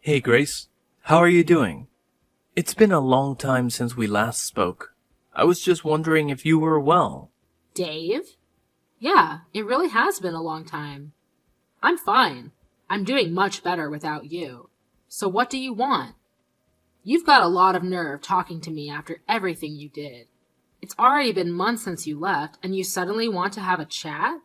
Hey Grace, how are you doing? It's been a long time since we last spoke. I was just wondering if you were well. Dave? Yeah, it really has been a long time. I'm fine. I'm doing much better without you. So what do you want? You've got a lot of nerve talking to me after everything you did. It's already been months since you left, and you suddenly want to have a chat?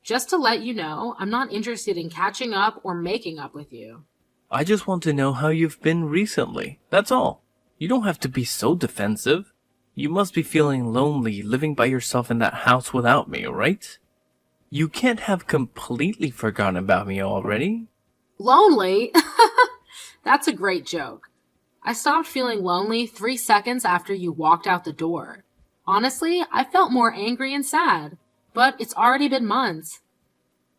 Just to let you know, I'm not interested in catching up or making up with you. I just want to know how you've been recently, that's all. You don't have to be so defensive. You must be feeling lonely living by yourself in that house without me, right? You can't have completely forgotten about me already. Lonely? That's a great joke. I stopped feeling lonely 3 seconds after you walked out the door. Honestly, I felt more angry and sad, but it's already been months.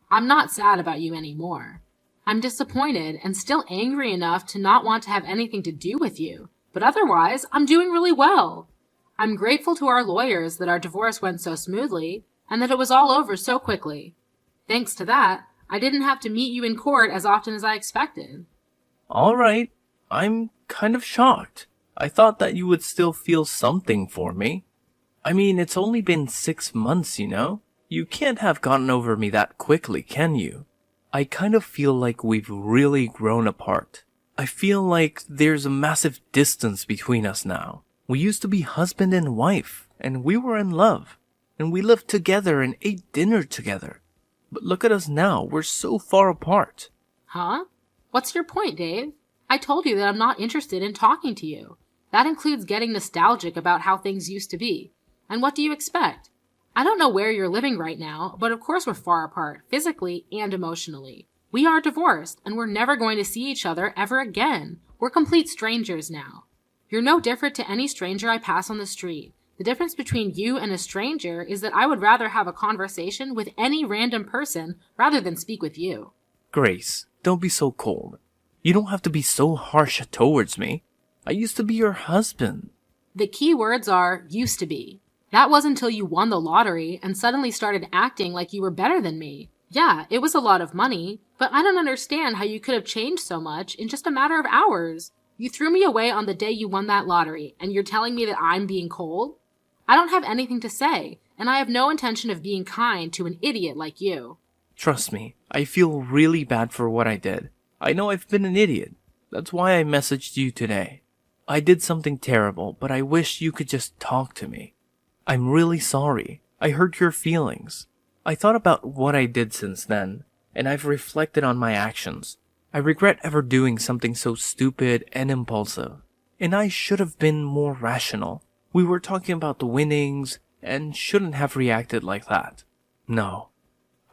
I'm not sad about you anymore. I'm disappointed and still angry enough to not want to have anything to do with you, but otherwise, I'm doing really well. I'm grateful to our lawyers that our divorce went so smoothly and that it was all over so quickly. Thanks to that, I didn't have to meet you in court as often as I expected. Alright, I'm kind of shocked. I thought that you would still feel something for me. I mean, it's only been 6 months, you know? You can't have gotten over me that quickly, can you? I kind of feel like we've really grown apart. I feel like there's a massive distance between us now. We used to be husband and wife, and we were in love, and we lived together and ate dinner together. But look at us now, we're so far apart. Huh? What's your point, Dave? I told you that I'm not interested in talking to you. That includes getting nostalgic about how things used to be. And what do you expect? I don't know where you're living right now, but of course we're far apart, physically and emotionally. We are divorced, and we're never going to see each other ever again. We're complete strangers now. You're no different to any stranger I pass on the street. The difference between you and a stranger is that I would rather have a conversation with any random person rather than speak with you. Grace, don't be so cold. You don't have to be so harsh towards me. I used to be your husband. The key words are used to be. That was until you won the lottery and suddenly started acting like you were better than me. Yeah, it was a lot of money, but I don't understand how you could have changed so much in just a matter of hours. You threw me away on the day you won that lottery, and you're telling me that I'm being cold? I don't have anything to say, and I have no intention of being kind to an idiot like you. Trust me, I feel really bad for what I did. I know I've been an idiot. That's why I messaged you today. I did something terrible, but I wish you could just talk to me. I'm really sorry. I hurt your feelings. I thought about what I did since then, and I've reflected on my actions. I regret ever doing something so stupid and impulsive. And I should have been more rational. We were talking about the winnings, and shouldn't have reacted like that. No.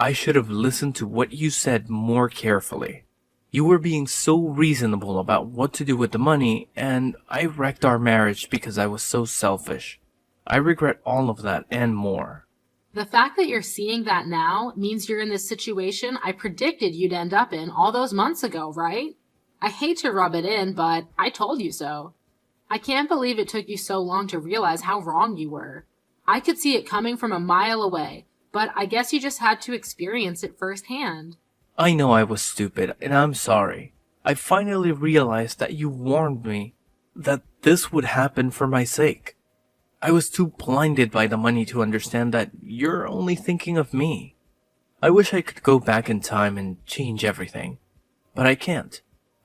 I should have listened to what you said more carefully. You were being so reasonable about what to do with the money, and I wrecked our marriage because I was so selfish. I regret all of that and more. The fact that you're seeing that now means you're in this situation I predicted you'd end up in all those months ago, right? I hate to rub it in, but I told you so. I can't believe it took you so long to realize how wrong you were. I could see it coming from a mile away, but I guess you just had to experience it firsthand. I know I was stupid, and I'm sorry. I finally realized that you warned me that this would happen for my sake. I was too blinded by the money to understand that you're only thinking of me. I wish I could go back in time and change everything, but I can't.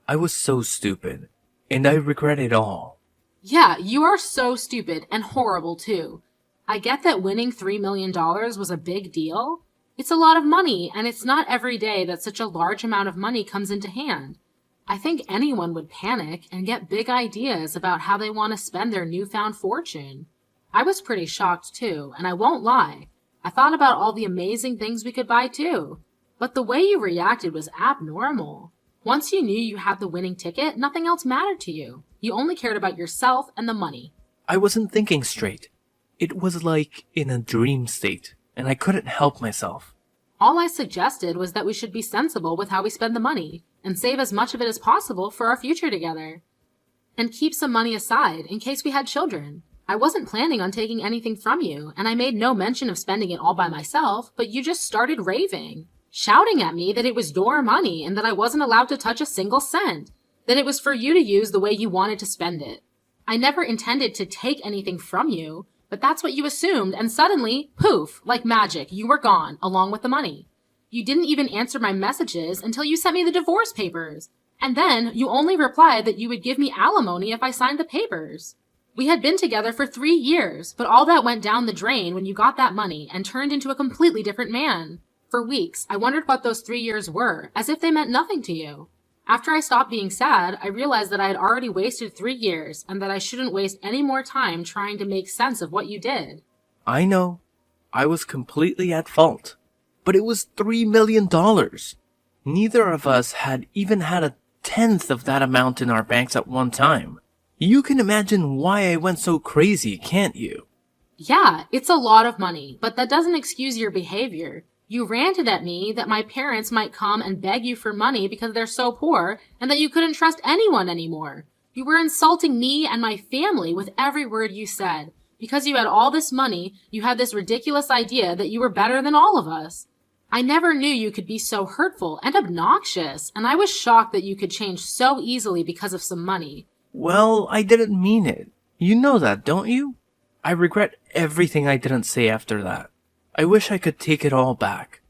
I was so stupid, and I regret it all. Yeah, you are so stupid and horrible too. I get that winning $3 million was a big deal. It's a lot of money, and it's not every day that such a large amount of money comes into hand. I think anyone would panic and get big ideas about how they want to spend their newfound fortune. I was pretty shocked too, and I won't lie. I thought about all the amazing things we could buy too. But the way you reacted was abnormal. Once you knew you had the winning ticket, nothing else mattered to you. You only cared about yourself and the money. I wasn't thinking straight. It was like in a dream state, and I couldn't help myself. All I suggested was that we should be sensible with how we spend the money, and save as much of it as possible for our future together. And keep some money aside in case we had children. I wasn't planning on taking anything from you, and I made no mention of spending it all by myself, but you just started raving, shouting at me that it was your money and that I wasn't allowed to touch a single cent. then it was for you to use the way you wanted to spend it. I never intended to take anything from you, but that's what you assumed, and suddenly, poof, like magic, you were gone, along with the money. You didn't even answer my messages until you sent me the divorce papers, and then you only replied that you would give me alimony if I signed the papers. We had been together for 3 years, but all that went down the drain when you got that money and turned into a completely different man. For weeks, I wondered what those 3 years were, as if they meant nothing to you. After I stopped being sad, I realized that I had already wasted 3 years and that I shouldn't waste any more time trying to make sense of what you did. I know. I was completely at fault. But it was $3 million. Neither of us had even had a tenth of that amount in our banks at one time. You can imagine why I went so crazy, can't you? Yeah, it's a lot of money, but that doesn't excuse your behavior. You ranted at me that my parents might come and beg you for money because they're so poor and that you couldn't trust anyone anymore. You were insulting me and my family with every word you said. Because you had all this money, you had this ridiculous idea that you were better than all of us. I never knew you could be so hurtful and obnoxious, and I was shocked that you could change so easily because of some money. Well, I didn't mean it. You know that, don't you? I regret everything I didn't say after that. I wish I could take it all back.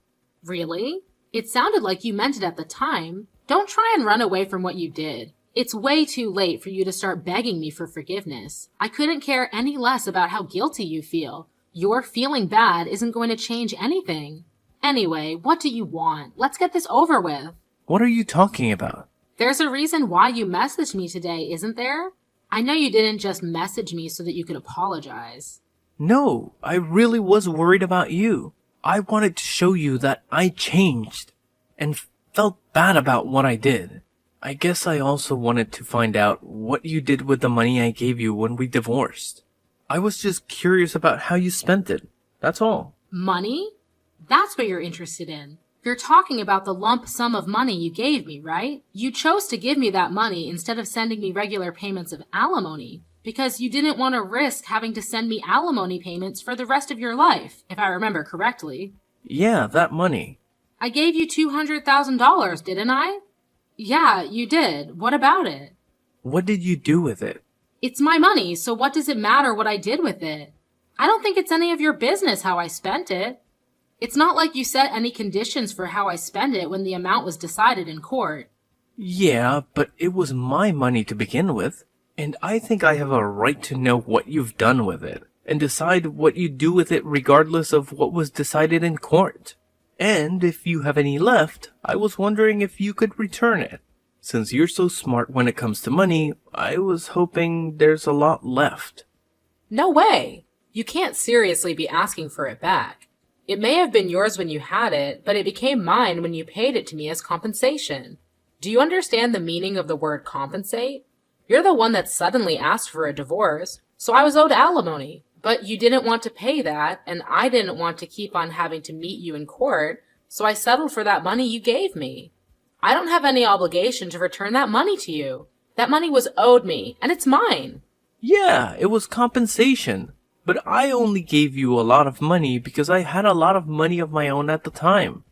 Really? It sounded like you meant it at the time. Don't try and run away from what you did. It's way too late for you to start begging me for forgiveness. I couldn't care any less about how guilty you feel. Your feeling bad isn't going to change anything. Anyway, what do you want? Let's get this over with. What are you talking about? There's a reason why you messaged me today, isn't there? I know you didn't just message me so that you could apologize. No, I really was worried about you. I wanted to show you that I changed and felt bad about what I did. I guess I also wanted to find out what you did with the money I gave you when we divorced. I was just curious about how you spent it. That's all. Money? That's what you're interested in. You're talking about the lump sum of money you gave me, right? You chose to give me that money instead of sending me regular payments of alimony because you didn't want to risk having to send me alimony payments for the rest of your life, if I remember correctly. Yeah, that money. I gave you $200,000, didn't I? Yeah, you did. What about it? What did you do with it? It's my money, so what does it matter what I did with it? I don't think it's any of your business how I spent it. It's not like you set any conditions for how I spend it when the amount was decided in court. Yeah, but it was my money to begin with, and I think I have a right to know what you've done with it, and decide what you do with it regardless of what was decided in court. And if you have any left, I was wondering if you could return it. Since you're so smart when it comes to money, I was hoping there's a lot left. No way! You can't seriously be asking for it back. It may have been yours when you had it, but it became mine when you paid it to me as compensation. Do you understand the meaning of the word compensate? You're the one that suddenly asked for a divorce, so I was owed alimony. But you didn't want to pay that, and I didn't want to keep on having to meet you in court, so I settled for that money you gave me. I don't have any obligation to return that money to you. That money was owed me, and it's mine. Yeah, it was compensation. But I only gave you a lot of money because I had a lot of money of my own at the time.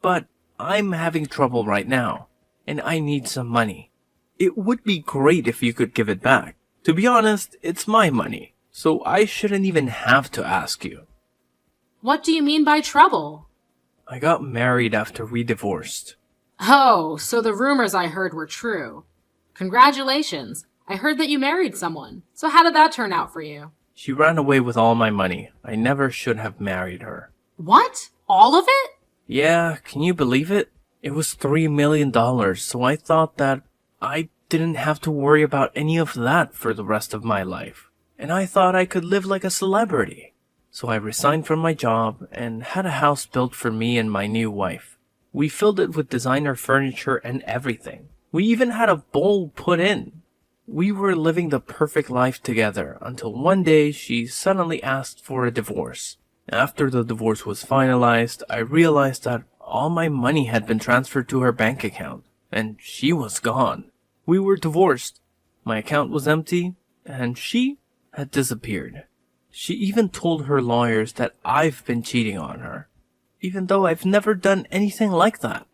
But I'm having trouble right now, and I need some money. It would be great if you could give it back. To be honest, it's my money, so I shouldn't even have to ask you. What do you mean by trouble? I got married after we divorced. Oh, so the rumors I heard were true. Congratulations. I heard that you married someone. So how did that turn out for you? She ran away with all my money. I never should have married her. What? All of it? Yeah, can you believe it? It was $3 million, so I thought that I didn't have to worry about any of that for the rest of my life. And I thought I could live like a celebrity. So I resigned from my job and had a house built for me and my new wife. We filled it with designer furniture and everything. We even had a bowl put in. We were living the perfect life together until one day she suddenly asked for a divorce. After the divorce was finalized, I realized that all my money had been transferred to her bank account, and she was gone. We were divorced. My account was empty, and she had disappeared. She even told her lawyers that I've been cheating on her, even though I've never done anything like that.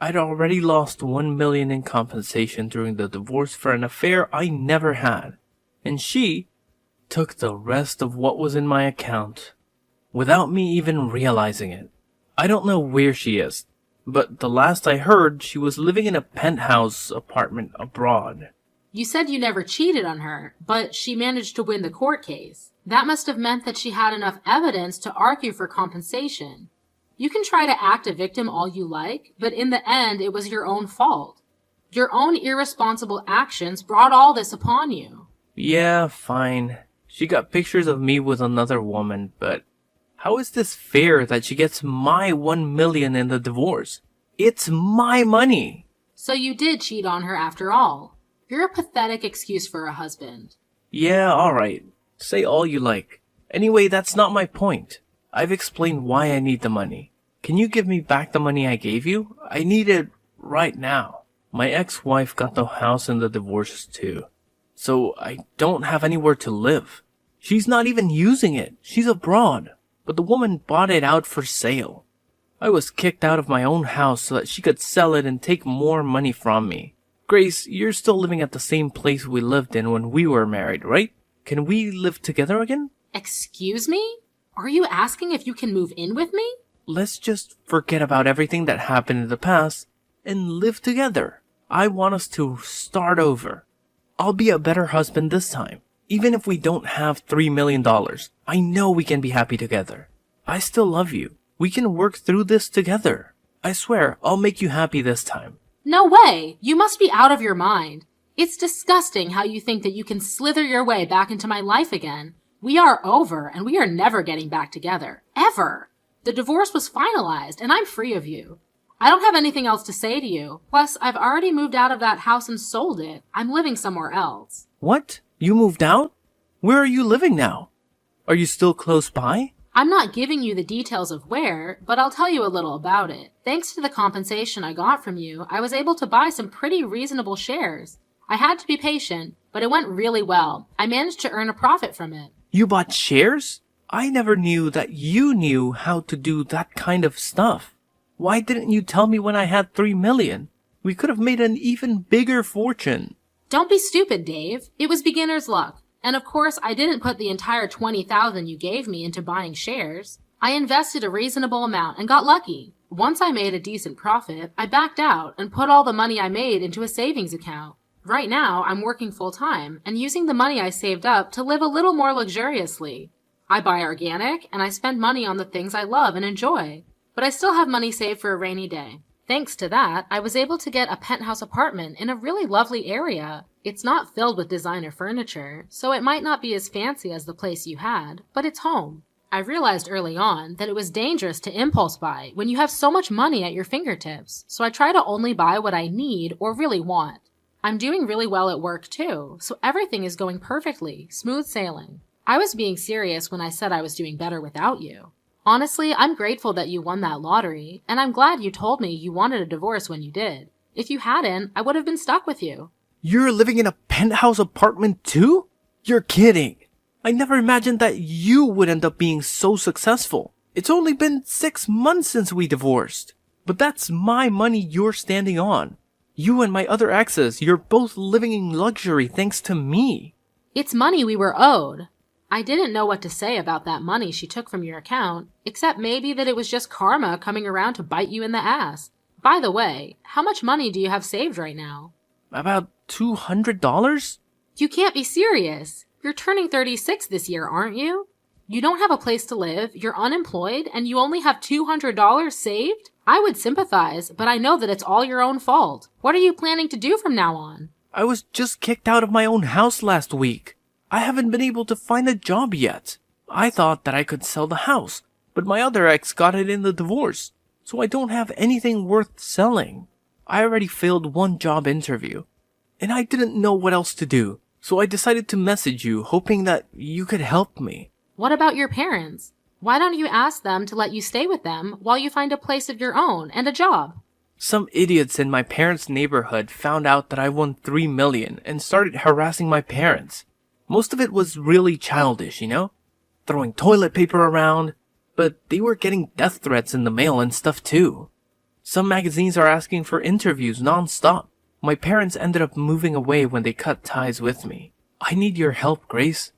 I'd already lost 1 million in compensation during the divorce for an affair I never had, and she took the rest of what was in my account without me even realizing it. I don't know where she is, but the last I heard, she was living in a penthouse apartment abroad. You said you never cheated on her, but she managed to win the court case. That must have meant that she had enough evidence to argue for compensation. You can try to act a victim all you like, but in the end, it was your own fault. Your own irresponsible actions brought all this upon you. Yeah, fine. She got pictures of me with another woman, but how is this fair that she gets my 1 million in the divorce? It's my money. So you did cheat on her after all. You're a pathetic excuse for a husband. Yeah, alright. Say all you like. Anyway, that's not my point. I've explained why I need the money. Can you give me back the money I gave you? I need it right now. My ex-wife got the house in the divorce too, so I don't have anywhere to live. She's not even using it. She's abroad, but the woman bought it out for sale. I was kicked out of my own house so that she could sell it and take more money from me. Grace, you're still living at the same place we lived in when we were married, right? Can we live together again? Excuse me? Are you asking if you can move in with me? Let's just forget about everything that happened in the past and live together. I want us to start over. I'll be a better husband this time. Even if we don't have $3 million, I know we can be happy together. I still love you. We can work through this together. I swear, I'll make you happy this time. No way! You must be out of your mind. It's disgusting how you think that you can slither your way back into my life again. We are over, and we are never getting back together. Ever! The divorce was finalized, and I'm free of you. I don't have anything else to say to you. Plus, I've already moved out of that house and sold it. I'm living somewhere else. What? You moved out? Where are you living now? Are you still close by? I'm not giving you the details of where, but I'll tell you a little about it. Thanks to the compensation I got from you, I was able to buy some pretty reasonable shares. I had to be patient, but it went really well. I managed to earn a profit from it. You bought shares? I never knew that you knew how to do that kind of stuff. Why didn't you tell me when I had 3 million? We could have made an even bigger fortune. Don't be stupid, Dave. It was beginner's luck. And of course, I didn't put the entire $20,000 you gave me into buying shares. I invested a reasonable amount and got lucky. Once I made a decent profit, I backed out and put all the money I made into a savings account. Right now, I'm working full-time and using the money I saved up to live a little more luxuriously. I buy organic and I spend money on the things I love and enjoy. But I still have money saved for a rainy day. Thanks to that, I was able to get a penthouse apartment in a really lovely area. It's not filled with designer furniture, so it might not be as fancy as the place you had, but it's home. I realized early on that it was dangerous to impulse buy when you have so much money at your fingertips, so I try to only buy what I need or really want. I'm doing really well at work too, so everything is going perfectly, smooth sailing. I was being serious when I said I was doing better without you. Honestly, I'm grateful that you won that lottery, and I'm glad you told me you wanted a divorce when you did. If you hadn't, I would have been stuck with you. You're living in a penthouse apartment too? You're kidding. I never imagined that you would end up being so successful. It's only been 6 months since we divorced. But that's my money you're standing on. You and my other exes, you're both living in luxury thanks to me. It's money we were owed. I didn't know what to say about that money she took from your account, except maybe that it was just karma coming around to bite you in the ass. By the way, how much money do you have saved right now? About $200? You can't be serious. You're turning 36 this year, aren't you? You don't have a place to live, you're unemployed, and you only have $200 saved? I would sympathize, but I know that it's all your own fault. What are you planning to do from now on? I was just kicked out of my own house last week. I haven't been able to find a job yet. I thought that I could sell the house, but my other ex got it in the divorce, so I don't have anything worth selling. I already failed one job interview, and I didn't know what else to do, so I decided to message you, hoping that you could help me. What about your parents? Why don't you ask them to let you stay with them while you find a place of your own and a job? Some idiots in my parents' neighborhood found out that I won 3 million and started harassing my parents. Most of it was really childish, you know? Throwing toilet paper around, but they were getting death threats in the mail and stuff too. Some magazines are asking for interviews non-stop. My parents ended up moving away when they cut ties with me. I need your help, Grace.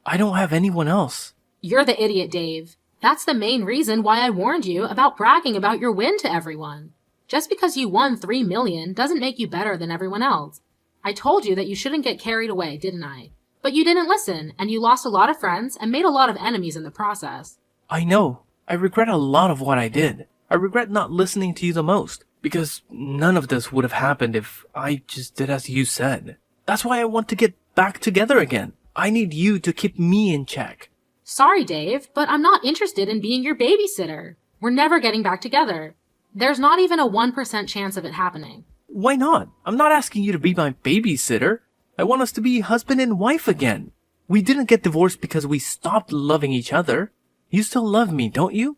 I don't have anyone else. You're the idiot, Dave. That's the main reason why I warned you about bragging about your win to everyone. Just because you won $3 million doesn't make you better than everyone else. I told you that you shouldn't get carried away, didn't I? But you didn't listen, and you lost a lot of friends and made a lot of enemies in the process. I know. I regret a lot of what I did. I regret not listening to you the most, because none of this would have happened if I just did as you said. That's why I want to get back together again. I need you to keep me in check. Sorry, Dave, but I'm not interested in being your babysitter. We're never getting back together. There's not even a 1% chance of it happening. Why not? I'm not asking you to be my babysitter. I want us to be husband and wife again. We didn't get divorced because we stopped loving each other. You still love me, don't you?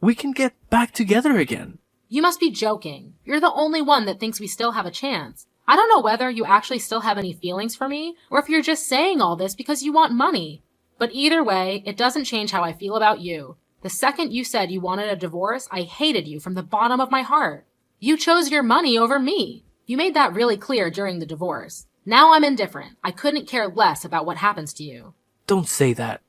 We can get back together again. You must be joking. You're the only one that thinks we still have a chance. I don't know whether you actually still have any feelings for me, or if you're just saying all this because you want money. But either way, it doesn't change how I feel about you. The second you said you wanted a divorce, I hated you from the bottom of my heart. You chose your money over me. You made that really clear during the divorce. Now I'm indifferent. I couldn't care less about what happens to you. Don't say that.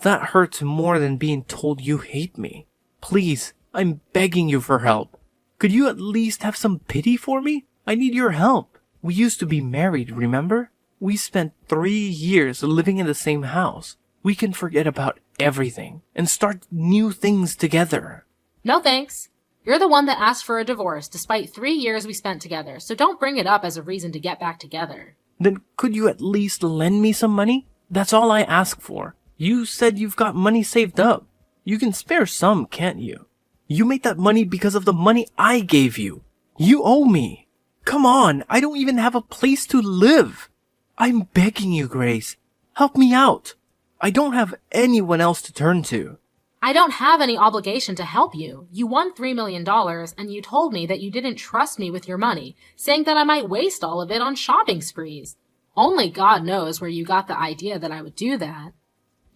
That hurts more than being told you hate me. Please, I'm begging you for help. Could you at least have some pity for me? I need your help. We used to be married, remember? We spent 3 years living in the same house. We can forget about everything and start new things together. No thanks. You're the one that asked for a divorce despite 3 years we spent together, so don't bring it up as a reason to get back together. Then could you at least lend me some money? That's all I ask for. You said you've got money saved up. You can spare some, can't you? You made that money because of the money I gave you. You owe me. Come on, I don't even have a place to live. I'm begging you, Grace. Help me out. I don't have anyone else to turn to. I don't have any obligation to help you. You won $3 million, and you told me that you didn't trust me with your money, saying that I might waste all of it on shopping sprees. Only God knows where you got the idea that I would do that.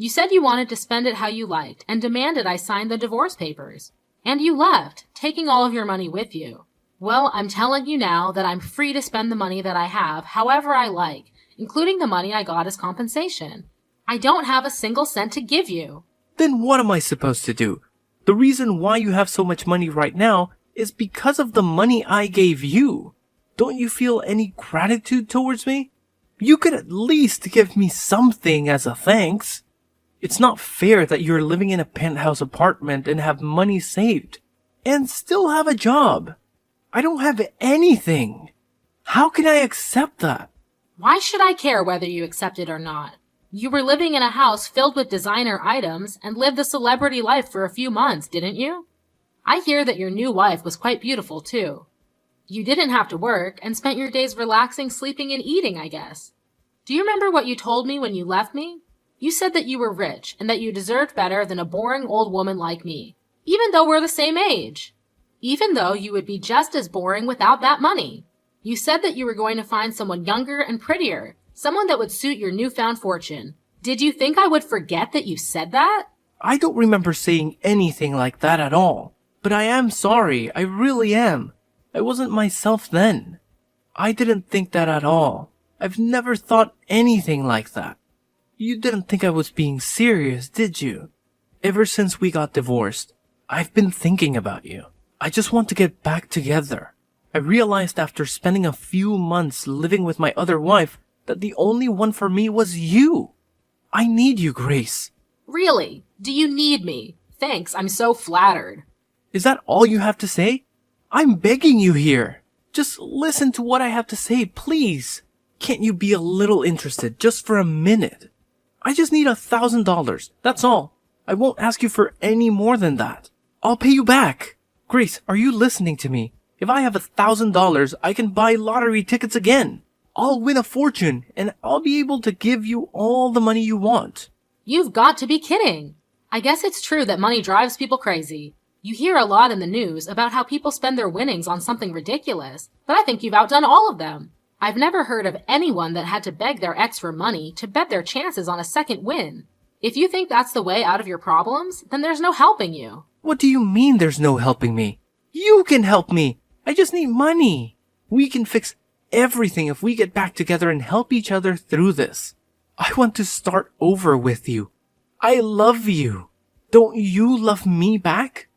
You said you wanted to spend it how you liked, and demanded I sign the divorce papers. And you left, taking all of your money with you. Well, I'm telling you now that I'm free to spend the money that I have however I like, including the money I got as compensation. I don't have a single cent to give you. Then what am I supposed to do? The reason why you have so much money right now is because of the money I gave you. Don't you feel any gratitude towards me? You could at least give me something as a thanks. It's not fair that you're living in a penthouse apartment and have money saved, and still have a job. I don't have anything. How can I accept that? Why should I care whether you accept it or not? You were living in a house filled with designer items and lived the celebrity life for a few months, didn't you? I hear that your new wife was quite beautiful, too. You didn't have to work and spent your days relaxing, sleeping, and eating, I guess. Do you remember what you told me when you left me? You said that you were rich and that you deserved better than a boring old woman like me, even though we're the same age. Even though you would be just as boring without that money. You said that you were going to find someone younger and prettier, someone that would suit your newfound fortune. Did you think I would forget that you said that? I don't remember saying anything like that at all. But I am sorry, I really am. I wasn't myself then. I didn't think that at all. I've never thought anything like that. You didn't think I was being serious, did you? Ever since we got divorced, I've been thinking about you. I just want to get back together. I realized after spending a few months living with my other wife that the only one for me was you. I need you, Grace. Really? Do you need me? Thanks, I'm so flattered. Is that all you have to say? I'm begging you here. Just listen to what I have to say, please. Can't you be a little interested just for a minute? I just need $1,000. That's all. I won't ask you for any more than that. I'll pay you back. Grace, are you listening to me? If I have $1,000, I can buy lottery tickets again. I'll win a fortune, and I'll be able to give you all the money you want. You've got to be kidding. I guess it's true that money drives people crazy. You hear a lot in the news about how people spend their winnings on something ridiculous, but I think you've outdone all of them. I've never heard of anyone that had to beg their ex for money to bet their chances on a second win. If you think that's the way out of your problems, then there's no helping you. What do you mean there's no helping me? You can help me. I just need money. We can fix everything if we get back together and help each other through this. I want to start over with you. I love you. Don't you love me back?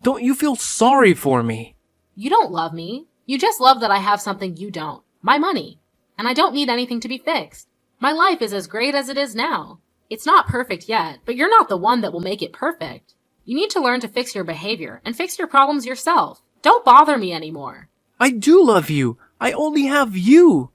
Don't you feel sorry for me? You don't love me. You just love that I have something you don't. My money. And I don't need anything to be fixed. My life is as great as it is now. It's not perfect yet, but you're not the one that will make it perfect. You need to learn to fix your behavior and fix your problems yourself. Don't bother me anymore. I do love you. I only have you.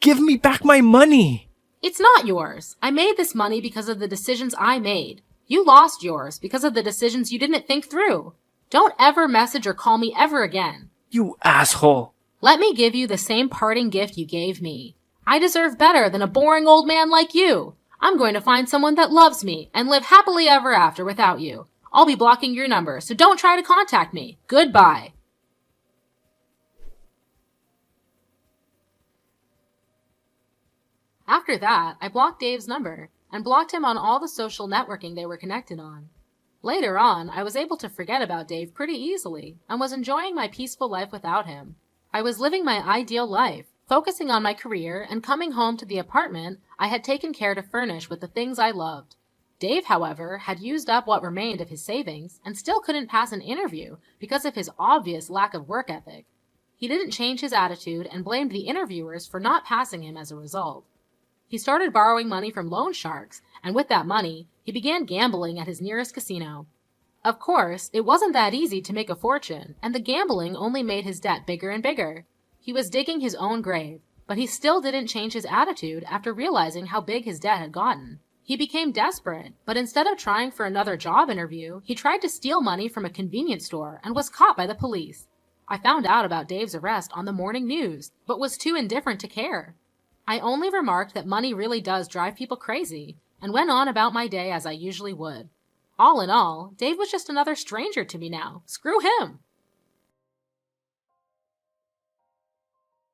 Give me back my money. It's not yours. I made this money because of the decisions I made. You lost yours because of the decisions you didn't think through. Don't ever message or call me ever again. You asshole. Let me give you the same parting gift you gave me. I deserve better than a boring old man like you. I'm going to find someone that loves me and live happily ever after without you. I'll be blocking your number, so don't try to contact me. Goodbye. After that, I blocked Dave's number and blocked him on all the social networking they were connected on. Later on, I was able to forget about Dave pretty easily and was enjoying my peaceful life without him. I was living my ideal life, focusing on my career and coming home to the apartment I had taken care to furnish with the things I loved. Dave, however, had used up what remained of his savings and still couldn't pass an interview because of his obvious lack of work ethic. He didn't change his attitude and blamed the interviewers for not passing him as a result. He started borrowing money from loan sharks, and with that money, he began gambling at his nearest casino. Of course, it wasn't that easy to make a fortune, and the gambling only made his debt bigger and bigger. He was digging his own grave, but he still didn't change his attitude after realizing how big his debt had gotten. He became desperate, but instead of trying for another job interview, he tried to steal money from a convenience store and was caught by the police. I found out about Dave's arrest on the morning news, but was too indifferent to care. I only remarked that money really does drive people crazy, and went on about my day as I usually would. All in all, Dave was just another stranger to me now. Screw him!